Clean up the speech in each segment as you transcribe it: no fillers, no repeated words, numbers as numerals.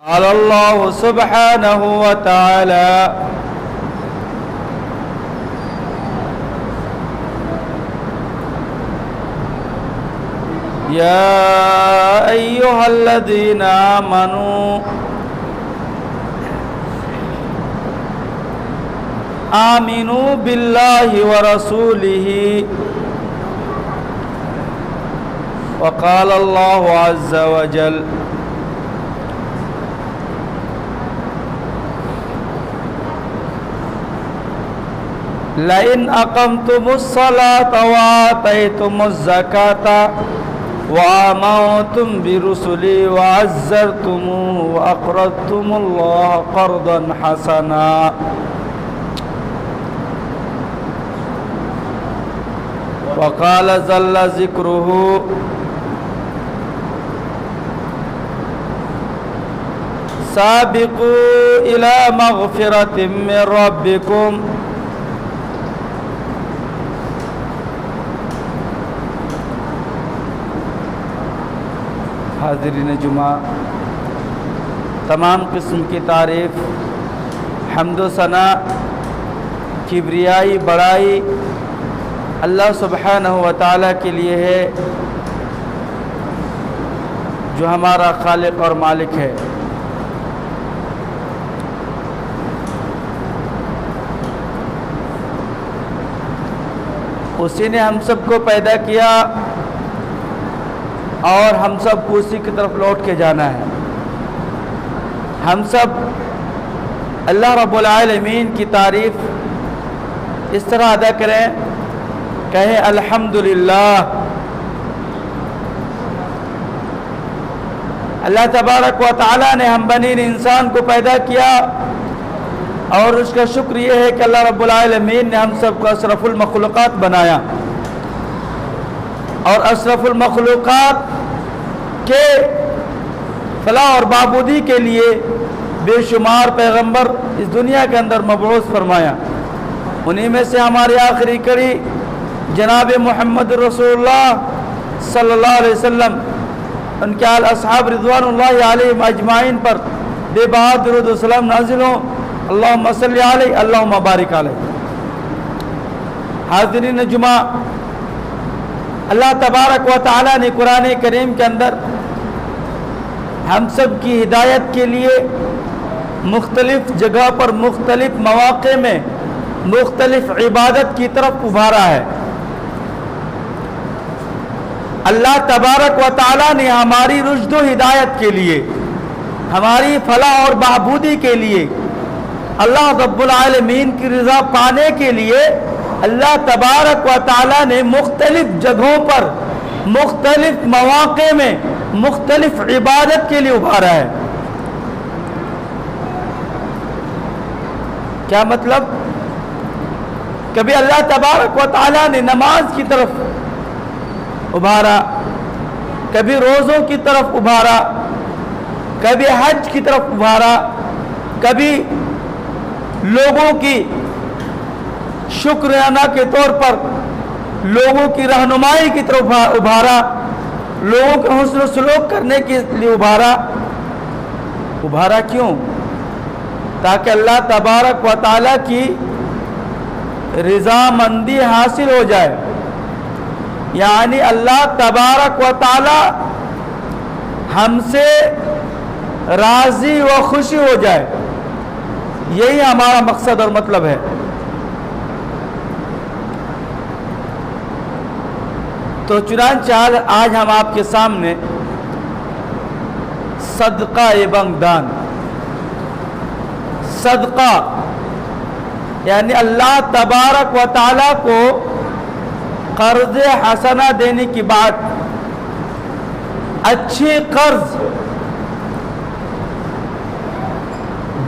قال الله سبحانه وتعالى يا أيها الذين آمنوا بالله ورسوله وقال الله عز وجل لئن أقمتم الصلاة وآتيتم الزكاة وآمنتم برسلي وعزرتموه وأقرضتم الله قرضا حسنا وقال جل ذكره سابقوا إلى مغفرة من ربكم حاضرین جمعہ، تمام قسم کی تعریف، حمد و ثنا، کبریائی، بڑائی اللہ سبحانہ و تعالیٰ کے لیے ہے، جو ہمارا خالق اور مالک ہے۔ اسی نے ہم سب کو پیدا کیا اور ہم سب کو اسی کی طرف لوٹ کے جانا ہے۔ ہم سب اللہ رب العالمین کی تعریف اس طرح ادا کریں، کہیں الحمدللہ۔ اللہ تبارک و تعالیٰ نے ہم بنی انسان کو پیدا کیا، اور اس کا شکر یہ ہے کہ اللہ رب العالمین نے ہم سب کو اشرف المخلوقات بنایا، اور اشرف المخلوقات کے فلاح اور بہبودی کے لیے بے شمار پیغمبر اس دنیا کے اندر مبعوث فرمایا۔ انہی میں سے ہماری آخری کڑی جناب محمد رسول اللہ صلی اللہ علیہ وسلم، ان کے آل اصحاب رضوان اللہ علیہم اجمعین پر بے بہا درود و سلام نازل ہوں۔ اللہم صلی علیہ، اللہم بارک علیہ۔ حاضرین جمعہ، اللہ تبارک و تعالیٰ نے قرآن کریم کے اندر ہم سب کی ہدایت کے لیے مختلف جگہ پر، مختلف مواقع میں مختلف عبادت کی طرف ابھارا ہے۔ اللہ تبارک و تعالیٰ نے ہماری رشد و ہدایت کے لیے، ہماری فلاح اور بہبودی کے لیے، اللہ رب العالمین کی رضا پانے کے لیے اللہ تبارک و تعالیٰ نے مختلف جگہوں پر، مختلف مواقع میں مختلف عبادت کے لیے ابھارا ہے۔ کیا مطلب؟ کبھی اللہ تبارک و تعالیٰ نے نماز کی طرف ابھارا، کبھی روزوں کی طرف ابھارا، کبھی حج کی طرف ابھارا، کبھی لوگوں کی شکرانہ کے طور پر لوگوں کی رہنمائی کی طرف ابھارا، لوگوں کے حسن و سلوک کرنے کے لیے ابھارا کیوں؟ تاکہ اللہ تبارک و تعالیٰ کی رضامندی حاصل ہو جائے، یعنی اللہ تبارک و تعالیٰ ہم سے راضی و خوشی ہو جائے، یہی ہمارا مقصد اور مطلب ہے۔ تو چنانچہ آج ہم آپ کے سامنے صدقہ ایوم دان، صدقہ یعنی اللہ تبارک و تعالیٰ کو قرض حسنہ دینے کی بات، اچھی قرض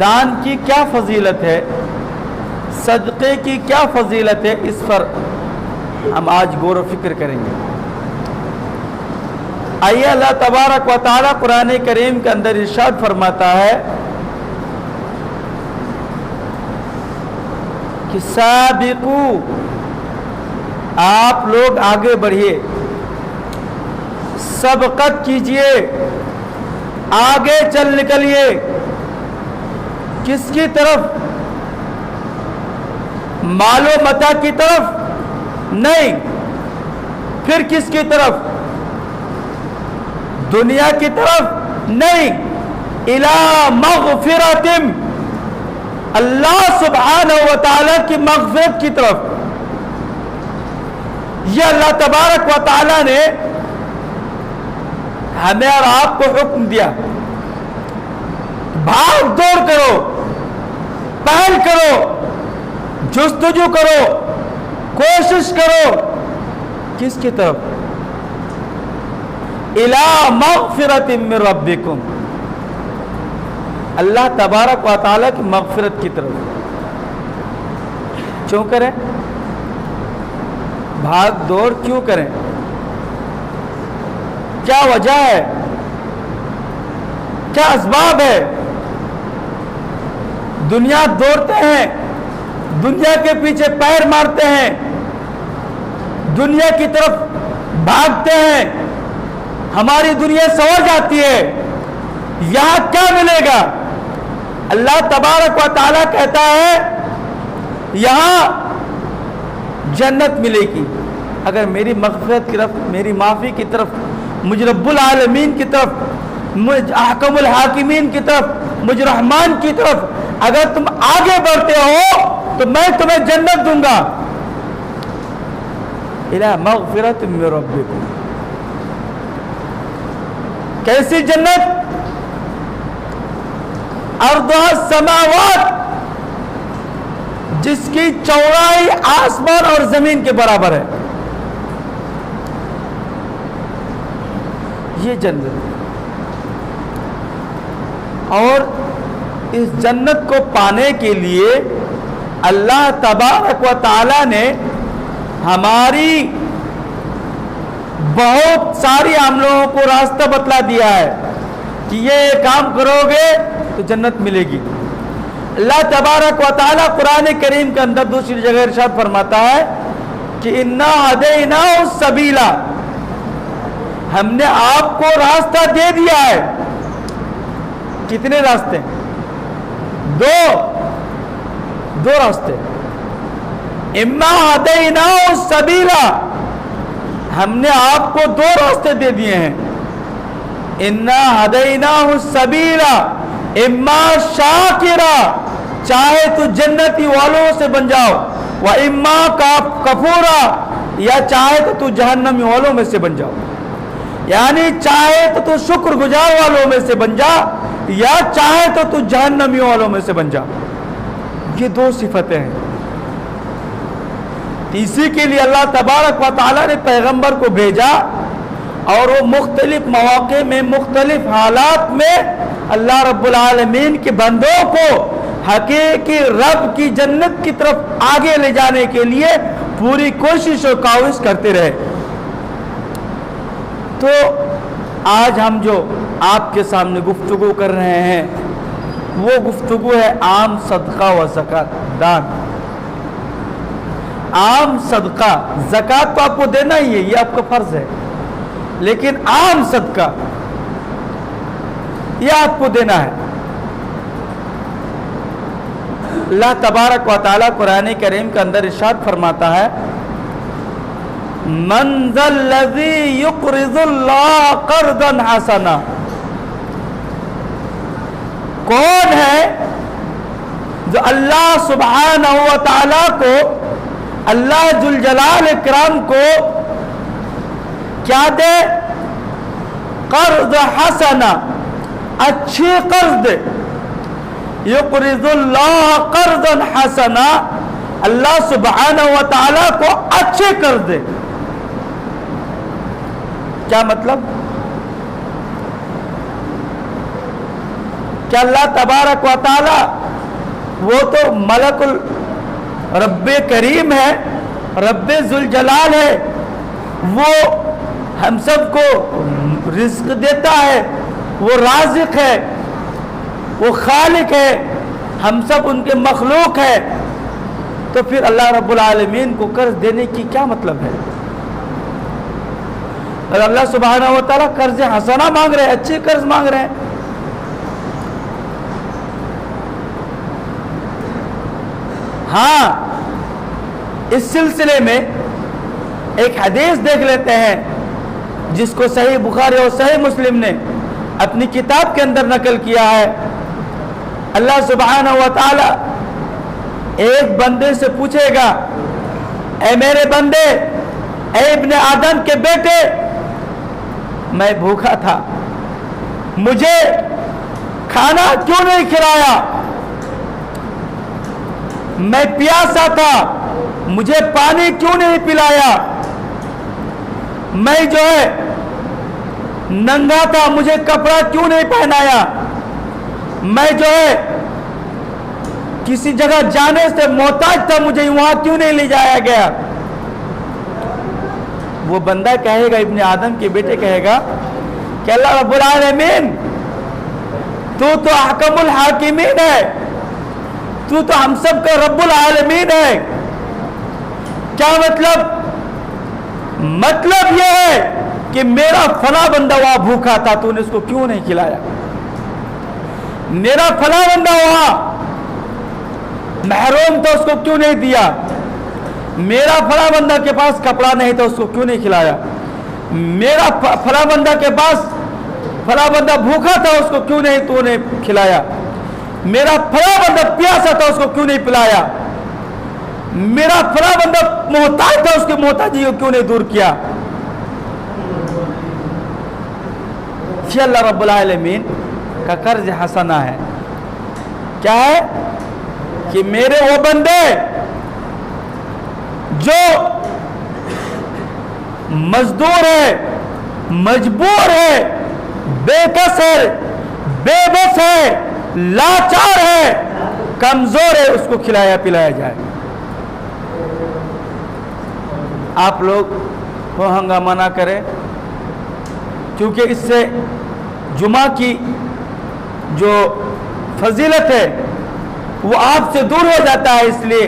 دان کی کیا فضیلت ہے، صدقے کی کیا فضیلت ہے، اس پر ہم آج غور و فکر کریں گے۔ آئیے اللہ تبارک و تعالیٰ قرآن کریم کے اندر ارشاد فرماتا ہے کہ سابقو، آپ لوگ آگے بڑھیے، سبقت کیجئے آگے چل نکلیے. کس کی طرف؟ مال و متاع کی طرف نہیں. پھر کس کی طرف؟ دنیا کی طرف نہیں. الی مغفرۃ، اللہ سبحانہ و تعالی کی مغفرت کی طرف. یہ اللہ تبارک و تعالی نے ہمیں اور آپ کو حکم دیا. بھاگ دوڑ کرو، پہل کرو، جستجو کرو، کوشش کرو. کس کی طرف؟ الی مغفرۃ من ربکم، اللہ تبارک و تعالی کی مغفرت کی طرف. کیوں کریں؟ بھاگ دوڑ کیوں کریں؟ کیا وجہ ہے؟ کیا اسباب ہے؟ دنیا دوڑتے ہیں، دنیا کے پیچھے پیر مارتے ہیں، دنیا کی طرف بھاگتے ہیں. ہماری دنیا سور جاتی ہے. یہاں کیا ملے گا؟ اللہ تبارک و تعالیٰ کہتا ہے یہاں جنت ملے گی. اگر میری مغفرت کی طرف، میری معافی کی طرف، مجھ رب العالمین کی طرف، مجھ احکم الحاکمین کی طرف، مجھ رحمان کی طرف اگر تم آگے بڑھتے ہو تو میں تمہیں جنت دوں گا. الی مغفرۃ من ربکم. کیسی جنت؟ ارضها السماوات، جس کی چوڑائی آسمان اور زمین کے برابر ہے. یہ جنت. اور اس جنت کو پانے کے لیے اللہ تبارک و تعالی نے ہماری بہت ساری ہم لوگوں کو راستہ بتلا دیا ہے کہ یہ کام کرو گے تو جنت ملے گی. اللہ تبارک و تعالی قرآن کریم کے اندر دوسری جگہ ارشاد فرماتا ہے کہ انا ہدیناہ السبیل، ہم نے آپ کو راستہ دے دیا ہے. کتنے راستے؟ دو راستے. اما ہدیناہ السبیل، ہم نے آپ کو دو راستے دے دیے ہیں. انا ہدیناہ السبیل اما شاکرا، چاہے تو جنتی والوں سے بن جاؤ، و اما کفورا، یا چاہے تو جہنمی والوں میں سے بن جاؤ. یعنی چاہے تو شکر گزار والوں میں سے بن جا، یا چاہے تو جہنمی والوں میں سے بن جا. یہ دو صفتیں ہیں. اسی کے لیے اللہ تبارک و تعالی نے پیغمبر کو بھیجا اور وہ مختلف مواقع میں، مختلف حالات میں اللہ رب العالمین کے بندوں کو حقیقی رب کی جنت کی طرف آگے لے جانے کے لیے پوری کوشش اور کاوش کرتے رہے. تو آج ہم جو آپ کے سامنے گفتگو کر رہے ہیں وہ گفتگو ہے عام صدقہ و زکوٰۃ، دان. عام صدقہ، زکوٰۃ تو آپ کو دینا ہی ہے، یہ آپ کا فرض ہے، لیکن عام صدقہ یہ آپ کو دینا ہے. اللہ تبارک و تعالیٰ قرآن کریم کے اندر ارشاد فرماتا ہے من ذا الذی یقرض اللہ قرضا حسنا، کون ہے جو اللہ سبحانہ و تعالیٰ کو، اللہ ذوالجلال اکرام کو کیا دے؟ قرض حسنا، اچھی قرض دے. یقرض اللہ قرضا حسنا، اللہ سبحانہ و تعالیٰ کو اچھے قرض دے. کیا مطلب؟ کہ اللہ تبارک و تعالیٰ وہ تو ملک رب کریم ہے، رب ذوالجلال ہے، وہ ہم سب کو رزق دیتا ہے، وہ رازق ہے، وہ خالق ہے، ہم سب ان کے مخلوق ہے. تو پھر اللہ رب العالمین کو قرض دینے کی کیا مطلب ہے؟ اور اللہ سبحانہ و تعالیٰ قرض حسنہ مانگ رہے ہیں، اچھے قرض مانگ رہے ہیں. ہاں اس سلسلے میں ایک حدیث دیکھ لیتے ہیں جس کو صحیح بخاری اور صحیح مسلم نے اپنی کتاب کے اندر نقل کیا ہے۔ اللہ سبحانہ و تعالی ایک بندے سے پوچھے گا، اے میرے بندے، اے ابن آدم کے بیٹے، میں بھوکا تھا، مجھے کھانا کیوں نہیں کھلایا؟ میں پیاسا تھا، مجھے پانی کیوں نہیں پلایا؟ میں جو ہے ننگا تھا، مجھے کپڑا کیوں نہیں پہنایا؟ میں جو ہے کسی جگہ جانے سے محتاج تھا، مجھے وہاں کیوں نہیں لے جایا گیا؟ وہ بندہ کہے گا، ابن آدم کے بیٹے کہے گا کہ اللہ رب العالمین تو احکم الحاکمین ہے، تو ہم سب کا رب العالمین ہے۔ کیا مطلب یہ ہے کہ میرا فلاں بندہ وہاں بھوکا تھا، تو نے اس کو کیوں نہیں کھلایا؟ میرا فلاں بندہ وہاں محروم تھا، اس کو کیوں نہیں دیا؟ میرا فلاں بندہ کے پاس کپڑا نہیں تھا، اس کو کیوں نہیں کھلایا؟ میرا فلاں بندہ کے پاس فلاں بندہ بھوکا تھا، اس کو کیوں نہیں تو نے کھلایا؟ میرا فلاں بندہ پیاسا تھا، اس کو کیوں نہیں پلایا؟ میرا فلاں بندہ محتاج تھا، اس کی محتاجی کو کیوں نہیں دور کیا؟ یہ اللہ رب العالمین کا قرض حسنہ ہے۔ کیا ہے؟ کہ میرے وہ بندے جو مزدور ہے، مجبور ہے، بے کس ہے، بے بس ہے، لاچار ہے، کمزور ہے، اس کو کھلایا پلایا جائے۔ آپ لوگ ہو ہنگامہ نہ کریں، کیونکہ اس سے جمعہ کی جو فضیلت ہے وہ آپ سے دور ہو جاتا ہے، اس لیے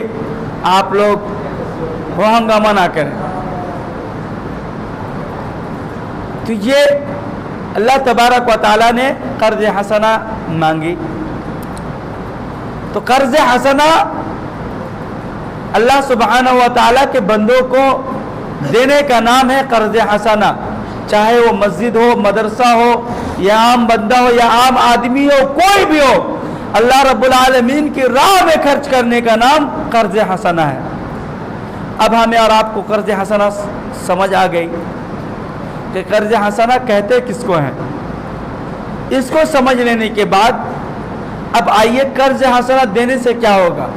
آپ لوگ ہو ہنگامہ نہ کریں۔ تو یہ اللہ تبارک و تعالیٰ نے قرض حسنہ مانگی، تو قرض حسنہ اللہ سبحانہ و تعالیٰ کے بندوں کو دینے کا نام ہے قرض حسنہ، چاہے وہ مسجد ہو، مدرسہ ہو، یا عام بندہ ہو، یا عام آدمی ہو، کوئی بھی ہو، اللہ رب العالمین کی راہ میں خرچ کرنے کا نام قرض حسنہ ہے۔ اب ہمیں اور آپ کو قرض حسنہ سمجھ آ گئی کہ قرض حسنہ کہتے کس کو ہیں۔ اس کو سمجھ لینے کے بعد اب آئیے قرض حسنہ دینے سے کیا ہوگا۔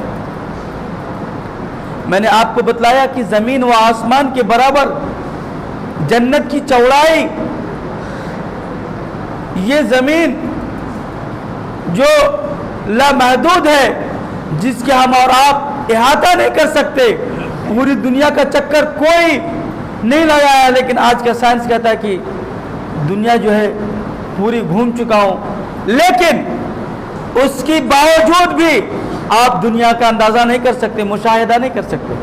میں نے آپ کو بتلایا کہ زمین و آسمان کے برابر جنت کی چوڑائی، یہ زمین جو لامحدود ہے، جس کے ہم اور آپ احاطہ نہیں کر سکتے، پوری دنیا کا چکر کوئی نہیں لگایا، لیکن آج کا سائنس کہتا ہے کہ دنیا جو ہے پوری گھوم چکا ہوں، لیکن اس کی باوجود بھی آپ دنیا کا اندازہ نہیں کر سکتے، مشاہدہ نہیں کر سکتے۔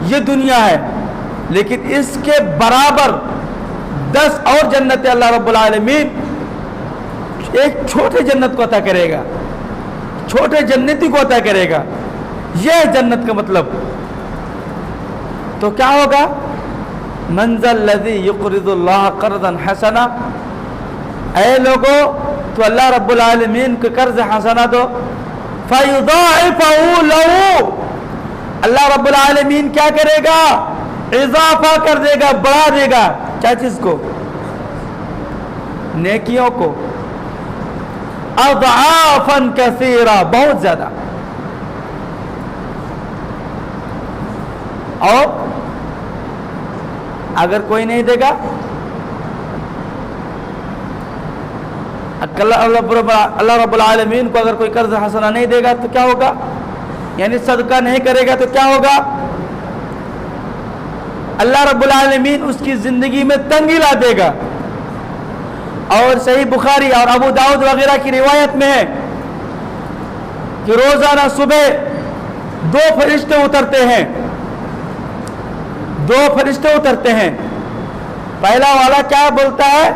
یہ دنیا ہے، لیکن اس کے برابر 10 اور جنتیں اللہ رب العالمین ایک چھوٹے جنت کو عطا کرے گا، چھوٹے جنتی کو عطا کرے گا۔ یہ ہے جنت کا مطلب۔ تو کیا ہوگا؟ من ذا الذی یقرض اللہ قرضا حسنا، اے لوگو تو اللہ رب العالمین کو قرض حسنہ دو، فَيُضَاعِفَهُ لَهُ، اللہ رب العالمین کیا کرے گا؟ اضافہ کر دے گا، بڑھا دے گا۔ کیا چیز کو؟ نیکیوں کو۔ اضعافا کثیرہ، بہت زیادہ۔ اور اگر کوئی نہیں دے گا، اللہ رب العالمین کو اگر کوئی قرض حسنہ نہیں دے گا تو کیا ہوگا؟ یعنی صدقہ نہیں کرے گا تو کیا ہوگا؟ اللہ رب العالمین اس کی زندگی میں تنگی لا دے گا۔ اور صحیح بخاری اور ابو داؤد وغیرہ کی روایت میں ہے کہ روزانہ صبح 2 فرشتے اترتے ہیں، 2 فرشتے اترتے ہیں۔ پہلا والا کیا بولتا ہے؟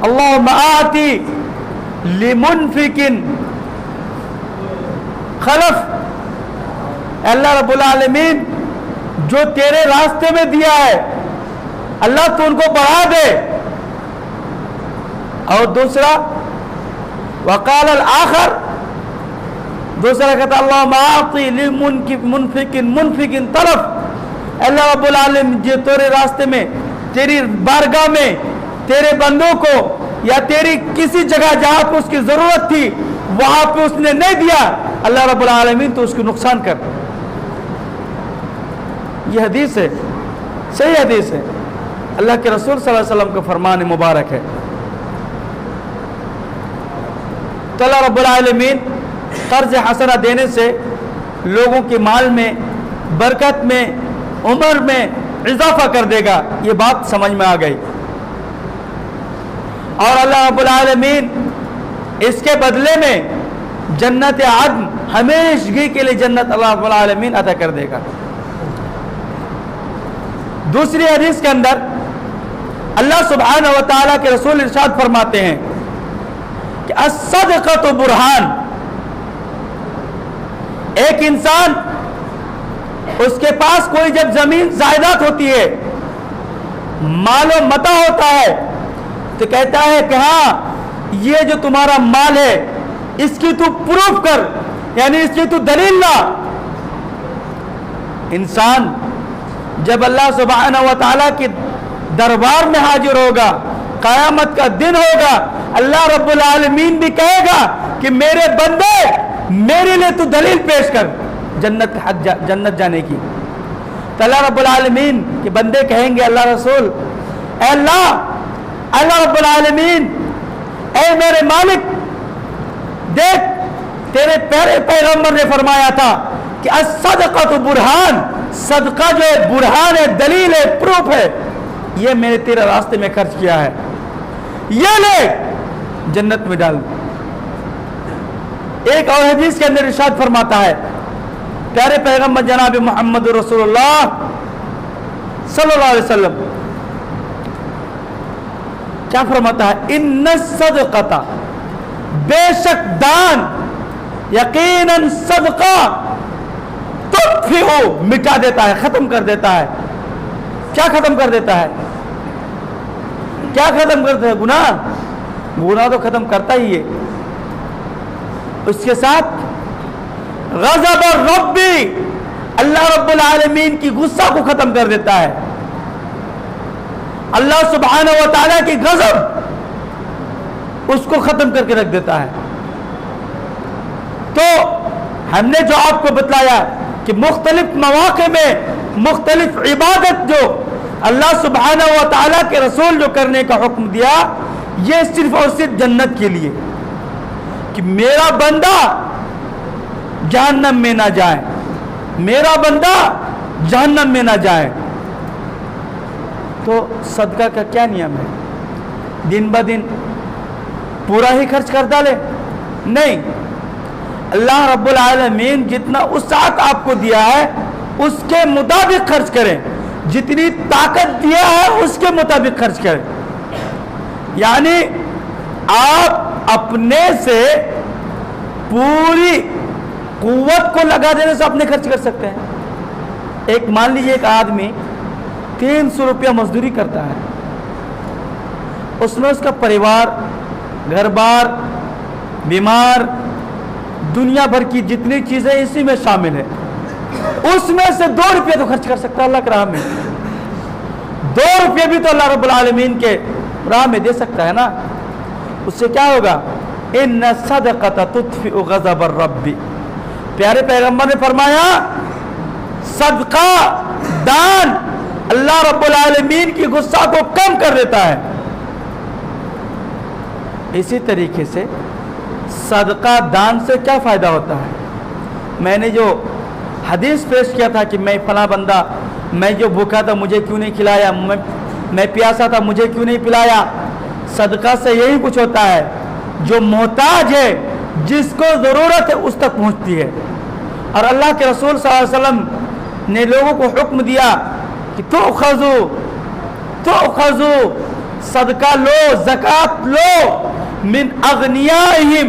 اللہم آتی لمنفق خلف. اللہ رب العالمین جو تیرے راستے میں دیا ہے اللہ تو ان کو بڑھا دے. اور دوسرا وقال الآخر, دوسرا کہتا اللہم اعطی للمنفق طرف. اللہ رب العالمین جو تیرے راستے میں تیری بارگاہ میں تیرے بندوں کو یا تیری کسی جگہ جہاں پہ اس کی ضرورت تھی وہاں پہ اس نے نہیں دیا اللہ رب العالمین تو اس کو نقصان کر. یہ حدیث ہے, صحیح حدیث ہے, اللہ کے رسول صلی اللہ علیہ وسلم کا فرمان مبارک ہے. تو اللہ رب العالمین قرض حسنہ دینے سے لوگوں کے مال میں برکت میں عمر میں اضافہ کر دے گا. یہ بات سمجھ میں آ گئی. اور اللہ رب العالمین اس کے بدلے میں جنت عدن ہمیشگی کے لیے جنت اللہ رب العالمین عطا کر دے گا. دوسری حدیث کے اندر اللہ سبحانہ و تعالیٰ کے رسول ارشاد فرماتے ہیں کہ الصدقۃ برہان. ایک انسان اس کے پاس کوئی جب زمین زائدات ہوتی ہے مال و متاع ہوتا ہے تو کہتا ہے کہ ہاں یہ جو تمہارا مال ہے اس کی تو پروف کر, یعنی اس کی تو دلیل لا. انسان جب اللہ سبحانہ و تعالیٰ کے دربار میں حاضر ہوگا, قیامت کا دن ہوگا, اللہ رب العالمین بھی کہے گا کہ میرے بندے میرے لیے تو دلیل پیش کر جنت جانے کی. تو اللہ رب العالمین کے بندے کہیں گے اللہ رسول اے اللہ رب العالمین اے میرے مالک دیکھ تیرے پیارے پیغمبر نے فرمایا تھا کہ الصدقۃ برہان, صدقہ جو ہے برہان ہے, دلیل ہے, پروف ہے, یہ میں نے تیرے راستے میں خرچ کیا ہے, یہ لے جنت میں ڈال. ایک اور حدیث کے اندر ارشاد فرماتا ہے پیارے پیغمبر جناب محمد رسول اللہ صلی اللہ علیہ وسلم, کیا فرماتا ہے ان الصدقۃ, بے شک دان, یقیناً صدقہ تطفئ, مٹا دیتا ہے, ختم کر دیتا ہے. کیا ختم کر دیتا ہے؟ کیا ختم کرتا ہے؟ گناہ تو ختم کرتا ہی ہے. اس کے ساتھ غضب الربی, اللہ رب العالمین کی غصہ کو ختم کر دیتا ہے. اللہ سبحانہ و تعالیٰ کی غضب اس کو ختم کر کے رکھ دیتا ہے. تو ہم نے جو آپ کو بتلایا کہ مختلف مواقع میں مختلف عبادت جو اللہ سبحانہ و تعالیٰ کے رسول جو کرنے کا حکم دیا یہ صرف اور صرف جنت کے لیے, کہ میرا بندہ جہنم میں نہ جائے, میرا بندہ جہنم میں نہ جائے. تو صدقہ کا کیا نیم ہے؟ دن بہ دن پورا ہی خرچ کر ڈالے؟ نہیں, اللہ رب العالمین جتنا وسعت آپ کو دیا ہے اس کے مطابق خرچ کریں, جتنی طاقت دیا ہے اس کے مطابق خرچ کریں. یعنی آپ اپنے سے پوری قوت کو لگا دینے سے اپنے خرچ کر سکتے ہیں. ایک مان لیجئے ایک آدمی 300 روپیہ مزدوری کرتا ہے, اس میں اس کا پریوار, گھر بار, بیمار, دنیا بھر کی جتنی چیزیں اسی میں شامل ہے, اس میں سے 2 روپیہ تو خرچ کر سکتا ہے اللہ کے راہ میں. 2 روپیہ بھی تو اللہ رب العالمین کے راہ میں دے سکتا ہے نا. اس سے کیا ہوگا؟ ان الصدقۃ تطفئ غضب الرب. پیارے پیغمبر نے فرمایا صدقہ دان اللہ رب العالمین کی غصہ کو کم کر دیتا ہے. اسی طریقے سے صدقہ دان سے کیا فائدہ ہوتا ہے؟ میں نے جو حدیث پیش کیا تھا کہ میں فلاں بندہ, میں جو بھوکا تھا مجھے کیوں نہیں کھلایا, میں پیاسا تھا مجھے کیوں نہیں پلایا. صدقہ سے یہی کچھ ہوتا ہے, جو محتاج ہے جس کو ضرورت ہے اس تک پہنچتی ہے. اور اللہ کے رسول صلی اللہ علیہ وسلم نے لوگوں کو حکم دیا کہ تؤخذوا صدقہ لو, زکوٰۃ لو, من اغنیائہم,